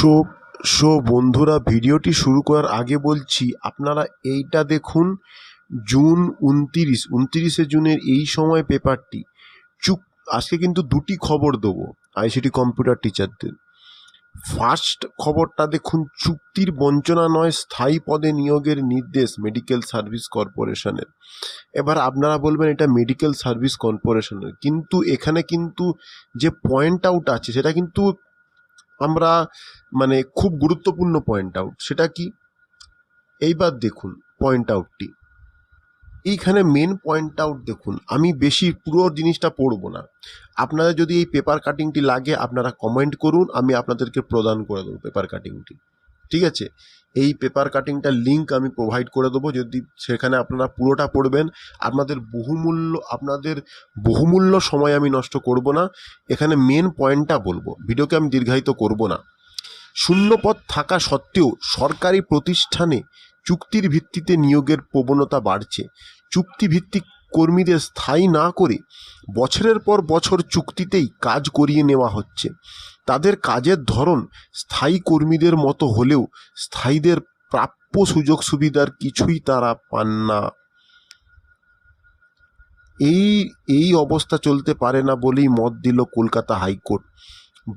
So so বন্ধুরা, ভিডিওটি শুরু করার আগে বলছি, আপনারা এইটা দেখুন। জুন 29শে জুনের এই সময় পেপারটি আজকে কিন্তু দুটি খবর দেবো আইসিটি কম্পিউটার টিচারদের। ফার্স্ট খবরটা দেখুন, চুক্তির বঞ্চনা নয়, স্থায়ী পদে নিয়োগের নির্দেশ মেডিকেল সার্ভিস কর্পোরেশনের। এবার আপনারা বলবেন এটা মেডিকেল সার্ভিস কর্পোরেশনের, কিন্তু এখানে কিন্তু যে পয়েন্ট আউট আছে সেটা কিন্তু আমরা খুব গুরুত্বপূর্ণ পয়েন্ট আউট। সেটা কি, এইবার দেখুন পয়েন্ট আউটটি। এইখানে মেন পয়েন্ট আউট দেখুন, আমি বেশি পুরো জিনিসটা পড়বো না। আপনাদের যদি এই পেপার কাটিংটি লাগে আপনারা কমেন্ট করুন, আমি আপনাদেরকে প্রদান করে দেবো পেপার কাটিংটি। ঠিক আছে, এই পেপার কাটিংটার লিঙ্ক আমি প্রোভাইড করে দেবো, যদি সেখানে আপনারা পুরোটা পড়বেন। আপনাদের বহুমূল্য সময় আমি নষ্ট করব না, এখানে মেন পয়েন্টটা বলবো, ভিডিওকে আমি দীর্ঘায়িত করব না। শূন্যপদ থাকা সত্ত্বেও সরকারি প্রতিষ্ঠানে চুক্তির ভিত্তিতে নিয়োগের প্রবণতা বাড়ছে। চুক্তিভিত্তিক কর্মীদের স্থায়ী না করে বছরের পর বছর চুক্তিতেই কাজ করিয়ে নেওয়া হচ্ছে। তাদের কাজের ধরন স্থায়ী কর্মীদের মতো হলেও স্থায়ীদের প্রাপ্য সুযোগ সুবিধার কিছুই তারা পান না। এই অবস্থা চলতে পারে না বলেই মত দিল কলকাতা হাইকোর্ট।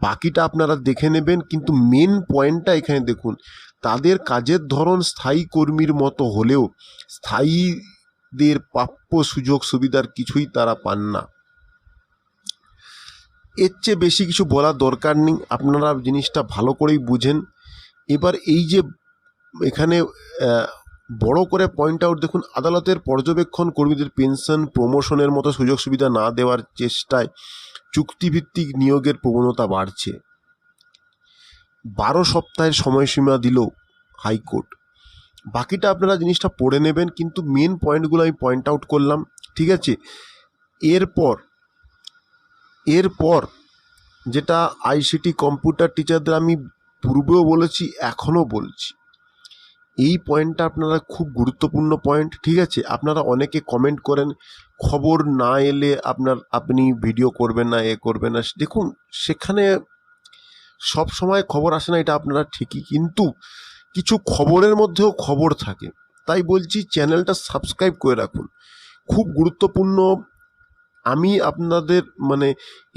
বাকিটা আপনারা দেখে নেবেন, কিন্তু মেন পয়েন্টটা এখানে দেখুন, তাদের কাজের ধরন স্থায়ী কর্মীর মতো হলেও স্থায়ীদের প্রাপ্য সুযোগ সুবিধার কিছুই তারা পান না। এর চেয়ে বেশি কিছু বলার দরকার নেই, আপনারা জিনিসটা ভালো করেই বুঝেন। এবার এই যে এখানে বড় করে পয়েন্ট আউট দেখুন, আদালতের পর্যবেক্ষণ কর্মীদের পেনশন প্রমোশনের মতো সুযোগ সুবিধা না দেওয়ার চেষ্টায় চুক্তিভিত্তিক নিয়োগের প্রবণতা বাড়ছে। 12 সপ্তাহের সময়সীমা দিল হাইকোর্ট। বাকিটা আপনারা জিনিসটা পড়ে নেবেন, কিন্তু মেন পয়েন্টগুলো আমি পয়েন্ট আউট করলাম। ঠিক আছে, এরপর যেটা আইসিটি কম্পিউটার টিচারদের আমি পূর্বেও বলেছি, এখনও বলছি, এই পয়েন্টটা আপনারা খুব গুরুত্বপূর্ণ পয়েন্ট। ঠিক আছে, আপনারা অনেকে কমেন্ট করেন খবর না এলে আপনি ভিডিও করবেন না, করবেন না। দেখুন, সেখানে সব সময় খবর আসে না, এটা আপনারা ঠিকই, কিন্তু কিছু খবরের মধ্যেও খবর থাকে। তাই বলছি চ্যানেলটা সাবস্ক্রাইব করে রাখুন, খুব গুরুত্বপূর্ণ। আমি আপনাদের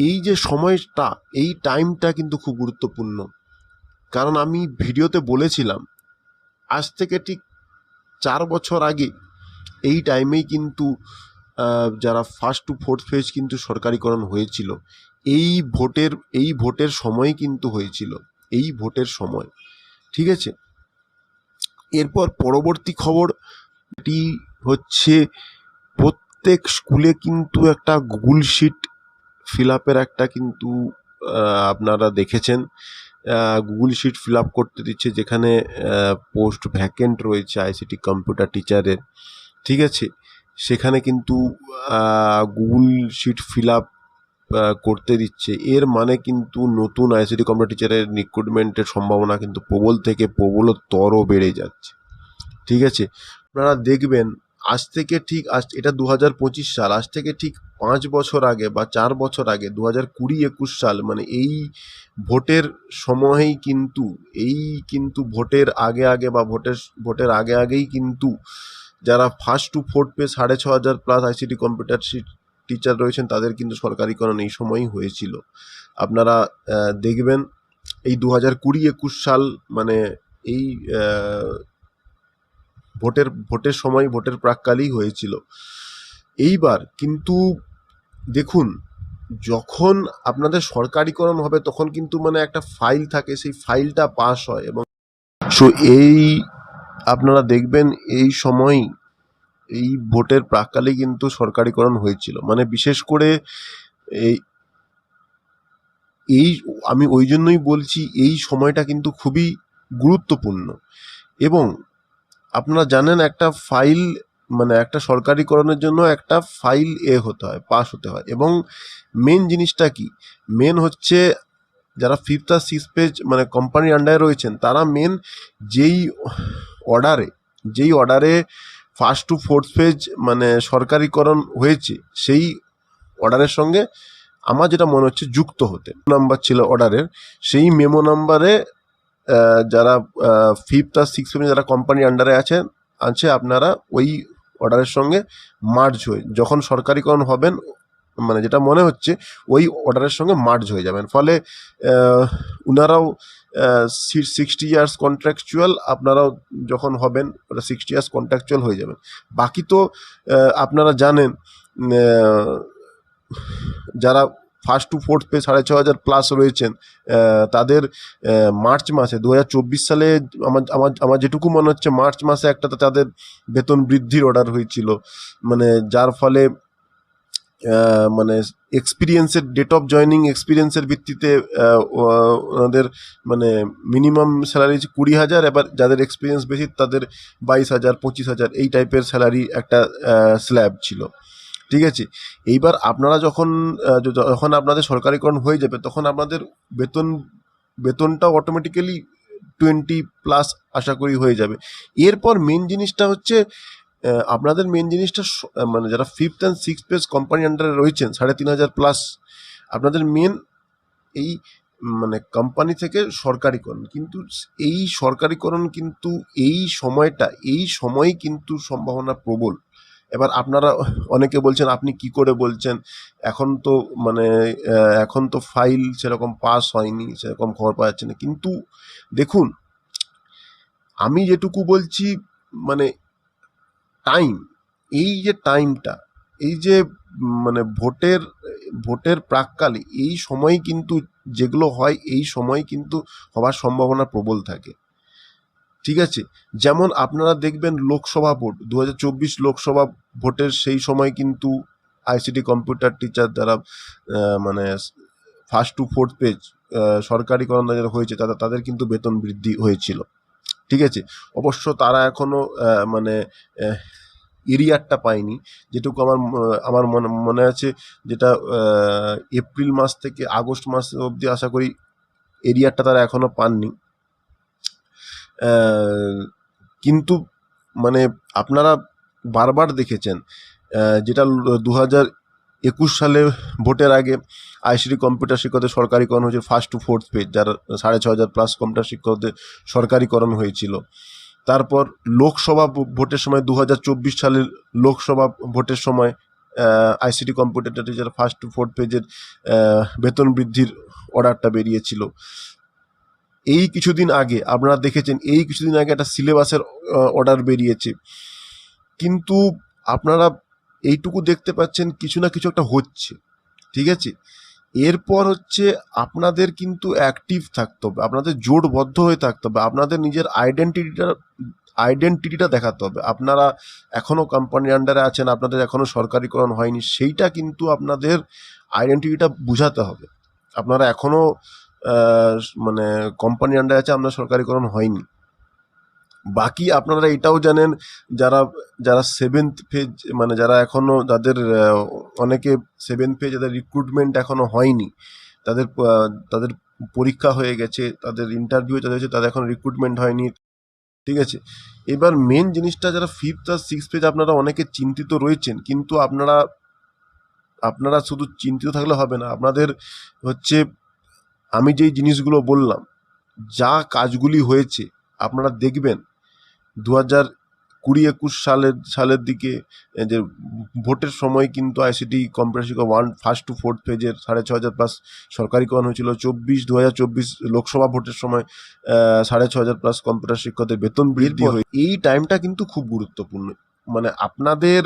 এই যে সময়টা, এই টাইমটা কিন্তু খুব গুরুত্বপূর্ণ, কারণ আমি ভিডিওতে বলেছিলাম আজ থেকে ঠিক 4 বছর আগে এই টাইমেই কিন্তু যারা ফার্স্ট টু ফোর্থ ফেজ কিন্তু সরকারিকরণ হয়েছিল। এই ভোটের সময় কিন্তু হয়েছিল, এই ভোটের সময়। ঠিক আছে, এরপর পরবর্তী খবরটি হচ্ছে, প্রত্যেক স্কুলে কিন্তু একটা গুগল শিট ফিল আপের একটা কিন্তু আপনারা দেখেছেন, গুগল শিট ফিল আপ করতে দিচ্ছে, যেখানে পোস্ট ভ্যাকেন্ট রয়েছে আইসিটি কম্পিউটার টিচারের। ঠিক আছে, সেখানে কিন্তু গুগল শিট ফিল আপ করতে দিচ্ছে। এর মানে কিন্তু নতুন আইসিটি কম্পিউটার টিচারের রিক্রুটমেন্টের সম্ভাবনা কিন্তু প্রবল থেকে প্রবলতর বেড়ে যাচ্ছে। ঠিক আছে, আপনারা দেখবেন এটা 2025 সাল, আজ থেকে ঠিক 5 বছর আগে বা 4 বছর আগে 2020-21 সাল, এই ভোটের সময়েই কিন্তু ভোটের আগে বা ভোটের আগেই কিন্তু যারা first to fourth pay 6500 plus ICT computer teacher রয়েছেন তাদের কিন্তু সরকারিকরণ এই সময়ই হয়েছিল। আপনারা দেখবেন এই 2020-21 সাল এই ভোটের সময়, ভোটের প্রাককালেই হয়েছিল। এইবার কিন্তু দেখুন, যখন আপনাদের সরকারিকরণ হবে তখন কিন্তু একটা ফাইল থাকে, সেই ফাইলটা পাস হয়, এবং এই আপনারা দেখবেন এই সময়, এই ভোটের প্রাককালেই কিন্তু সরকারিকরণ হয়েছিল। বিশেষ করে আমি ওই জন্যই বলছি এই সময়টা কিন্তু খুবই গুরুত্বপূর্ণ। এবং আপনারা জানেন একটা ফাইল একটা সরকারিকরণের জন্য একটা ফাইল হতে হয়, পাস হতে হয়। এবং মেন জিনিসটা কি, মেন হচ্ছে যারা 5th আর 6th পেজ কোম্পানির আন্ডারে রয়েছেন, তারা মেন যেই অর্ডারে ফার্স্ট টু ফোর্থ পেজ সরকারিকরণ হয়েছে, সেই অর্ডারের সঙ্গে আমার যেটা মনে হচ্ছে যুক্ত হতে নাম্বার ছিল অর্ডারের, সেই মেমো নাম্বারে যারা ফিফথ আর সিক্স যারা কোম্পানি আন্ডারে আছে আপনারা ওই অর্ডারের সঙ্গে মার্জ হয়ে যখন সরকারিকরণ হবেন, মানে যেটা মনে হচ্ছে ওই অর্ডারের সঙ্গে মার্জ হয়ে যাবেন। ফলে ওনারাও 60 ইয়ার্স কন্ট্রাকচুয়াল, আপনারাও যখন হবেন ওটা 60 ইয়ার্স কন্ট্রাকচুয়াল হয়ে যাবেন। বাকি তো আপনারা জানেন যারা first to fourth pay 6,500 plus রয়েছেন তাদের মার্চ মাসে 2024 সালে আমার যেটুকু মনে হচ্ছে মার্চ মাসে একটা তাদের বেতন বৃদ্ধির অর্ডার হয়েছিল, মানে যার ফলে মানে এক্সপিরিয়েন্সের ডেট অফ জয়নিং এক্সপিরিয়েন্সের ভিত্তিতে ওনাদের মানে মিনিমাম স্যালারি 20,000, এবার যাদের এক্সপিরিয়েন্স বেশি তাদের 22,000 25,000 এই টাইপের স্যালারি একটা স্ল্যাব ছিল। ঠিক আছে, এইবার আপনারা যখন আপনাদের সরকারিকরণ হয়ে যাবে তখন আপনাদের বেতনটাও অটোমেটিক্যালি 20+ আশা করি হয়ে যাবে। এরপর মেন জিনিসটা হচ্ছে আপনাদের মেন জিনিসটা মানে যারা fifth and six page company আন্ডারে রয়েছেন 3,500 প্লাস, আপনাদের মেন এই মানে কোম্পানি থেকে সরকারিকরণ, কিন্তু এই সরকারিকরণ কিন্তু এই সময় কিন্তু সম্ভাবনা প্রবল। এবার আপনারা অনেকে বলছেন আপনি কি করে বলছেন, এখন তো ফাইল সেরকম পাস হয়নি, সেরকম খবর পাওয়া যাচ্ছে না। কিন্তু দেখুন, আমি যেটুকু বলছি মানে এই যে টাইমটা, এই যে মানে ভোটের প্রাককালে এই সময় কিন্তু যেগুলো হয় এই সময় কিন্তু হওয়ার সম্ভাবনা প্রবল থাকে। ঠিক আছে, যেমন আপনারা দেখবেন লোকসভা ভোট 2024 লোকসভা ভোটের সেই সময় কিন্তু আইসিটি কম্পিউটার টিচার যারা মানে ফার্স্ট টু ফোর্থ পেজ সরকারিকরণ যারা হয়েছে তাদের কিন্তু বেতন বৃদ্ধি হয়েছিল। ঠিক আছে, অবশ্য তারা এখনো মানে এরিয়ারটা পায়নি, যেটুকু আমার মনে আছে, যেটা এপ্রিল মাস থেকে আগস্ট মাস অবধি আশা করি এরিয়ারটা তারা এখনো পাননি। কিন্তু মানে আপনারা বারবার দেখেছেন যেটা 2021 সালে ভোটের আগে আইসিটি কম্পিউটার শিক্ষকদের সরকারিকরণ হয়েছে ফার্স্ট টু ফোর্থ পেজ, যারা 6,500 প্লাস কম্পিউটার শিক্ষকদের সরকারিকরণ হয়েছিল। তারপর লোকসভা ভোটের সময় 2024 সালের লোকসভা ভোটের সময় ICT computer teacher first to fourth পেজের বেতন বৃদ্ধির অর্ডারটা বেরিয়েছিল। এই কিছুদিন আগে আপনারা দেখেছেন একটা সিলেবাসের অর্ডার বেরিয়েছে। কিন্তু আপনারা এইটুকু দেখতে পাচ্ছেন কিছু না কিছু একটা হচ্ছে। ঠিক আছে, এরপর হচ্ছে আপনাদের কিন্তু অ্যাক্টিভ থাকতে হবে, আপনাদের জোটবদ্ধ হয়ে থাকতে হবে, আপনাদের নিজের আইডেন্টিটিটা দেখাতে হবে। আপনারা এখনও কোম্পানির আন্ডারে আছেন, আপনাদের এখনও সরকারিকরণ হয়নি, সেইটা কিন্তু আপনাদের আইডেন্টিটিটা বুঝাতে হবে। আপনারা এখনও মানে কোম্পানির আন্ডারে আছে, আপনার সরকারিকরণ হয়নি। বাকি আপনারা এটাও জানেন যারা সেভেন্থ ফেজ মানে যারা এখনো যাদের অনেকে সেভেন্থ ফেজ যাদের রিক্রুটমেন্ট এখনো হয়নি, তাদের পরীক্ষা হয়ে গেছে, তাদের ইন্টারভিউ যাদের হয়েছে, তাদের এখন রিক্রুটমেন্ট হয়নি। ঠিক আছে, এবার মেন জিনিসটা যারা ফিফথ আর সিক্স পেজ আপনারা অনেকে চিন্তিত রয়েছেন, কিন্তু আপনারা শুধু চিন্তিত থাকলে হবে না, আপনাদের হচ্ছে আমি যেই জিনিসগুলো বললাম, যা কাজগুলি হয়েছে আপনারা দেখবেন 2020-21 সালের দিকে যে ভোটের সময় কিন্তু আইসিটি কম্পিউটার শিক্ষক ফার্স্ট টু ফোর্থ পেজের 6,500 প্লাস সরকারিকরণ হয়েছিল। 2024 লোকসভা ভোটের সময় 6,500 প্লাস কম্পিউটার শিক্ষকদের বেতন বৃদ্ধি হয়। এই টাইমটা কিন্তু খুব গুরুত্বপূর্ণ, মানে আপনাদের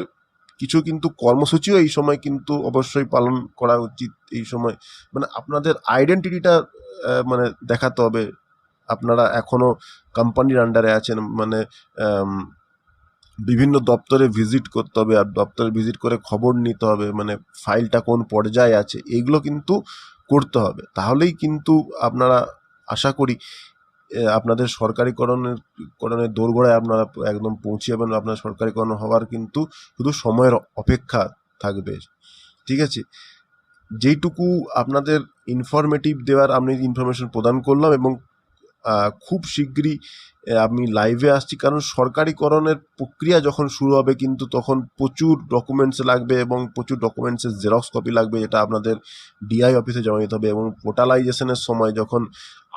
কিছু কিন্তু কর্মসূচিও এই সময় কিন্তু অবশ্যই পালন করা উচিত। এই সময় মানে আপনাদের আইডেন্টিটিটা মানে দেখাতে হবে, আপনারা এখনও কোম্পানির আন্ডারে আছেন, মানে বিভিন্ন দপ্তরে ভিজিট করতে হবে, আর দপ্তরে ভিজিট করে খবর নিতে হবে, মানে ফাইলটা কোন পর্যায়ে আছে এইগুলো কিন্তু করতে হবে। তাহলেই কিন্তু আপনারা আশা করি আপনাদের সরকারিকরণের দোরগোড়ায় আপনারা একদম পৌঁছে যাবেন। আপনার সরকারিকরণ হওয়ার কিন্তু শুধু সময়ের অপেক্ষা থাকবে। ঠিক আছে, যেইটুকু আপনাদের ইনফরমেটিভ দেওয়ার আমি ইনফরমেশন প্রদান করলাম, এবং খুব শিগগিরই আমি লাইভে আসছি, কারণ সরকারিকরণের প্রক্রিয়া যখন শুরু হবে কিন্তু তখন প্রচুর ডকুমেন্টস লাগবে এবং প্রচুর ডকুমেন্টসের জেরক্স কপি লাগবে, যেটা আপনাদের ডিআই অফিসে জমা দিতে হবে। এবং পোর্টালাইজেশনের সময় যখন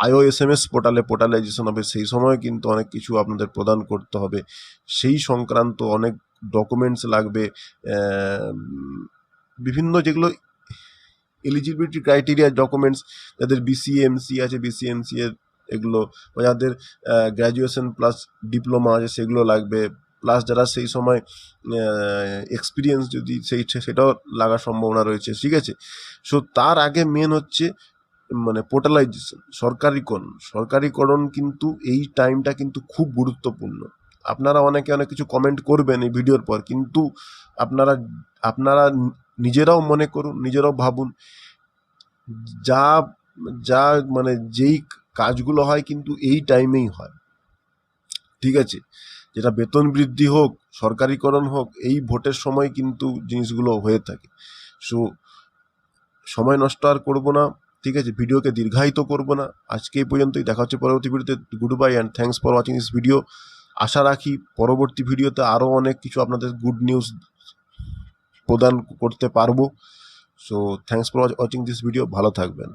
IOSMS পোর্টালাইজেশন হবে সেই সময় কিন্তু অনেক কিছু আপনাদের প্রদান করতে হবে, সেই সংক্রান্ত অনেক ডকুমেন্টস লাগবে। বিভিন্ন যেগুলো এলিজিবিলিটি ক্রাইটেরিয়া ডকুমেন্টস, যাদের BCMC আছে BCMC এর এগুলো, বা যাদের গ্র্যাজুয়েশন প্লাস ডিপ্লোমা আছে সেগুলো লাগবে, প্লাস যারা সেই সময় এক্সপিরিয়েন্স যদি সেটাও লাগার সম্ভাবনা রয়েছে, ঠিক আছে। সো তার আগে মেন হচ্ছে মানে পোর্টালাইজেশন, সরকারিকরণ কিন্তু এই টাইমটা কিন্তু খুব গুরুত্বপূর্ণ। আপনারা অনেকে অনেক কিছু কমেন্ট করবেন এই ভিডিওর পর, কিন্তু আপনারা আপনারা নিজেরাও মনে করুন, নিজেরাও ভাবুন, যা যা মানে যেই কাজগুলো হয় কিন্তু এই টাইমেই হয়, ঠিক আছে। যেটা বেতন বৃদ্ধি হোক, সরকারিকরণ হোক, এই ভোটের সময় কিন্তু জিনিসগুলো হয়ে থাকে। সো সময় নষ্ট আর করবো না, ঠিক আছে, ভিডিওকে দীর্ঘায়িত করব না, আজকে এই পর্যন্তই। দেখা হচ্ছে পরবর্তী ভিডিওতে। Good bye and thanks for watching this video. আশা রাখি পরবর্তী ভিডিওতে আরও অনেক কিছু আপনাদের গুড নিউজ প্রদান করতে পারবো। So thanks for watching this video, ভালো থাকবেন।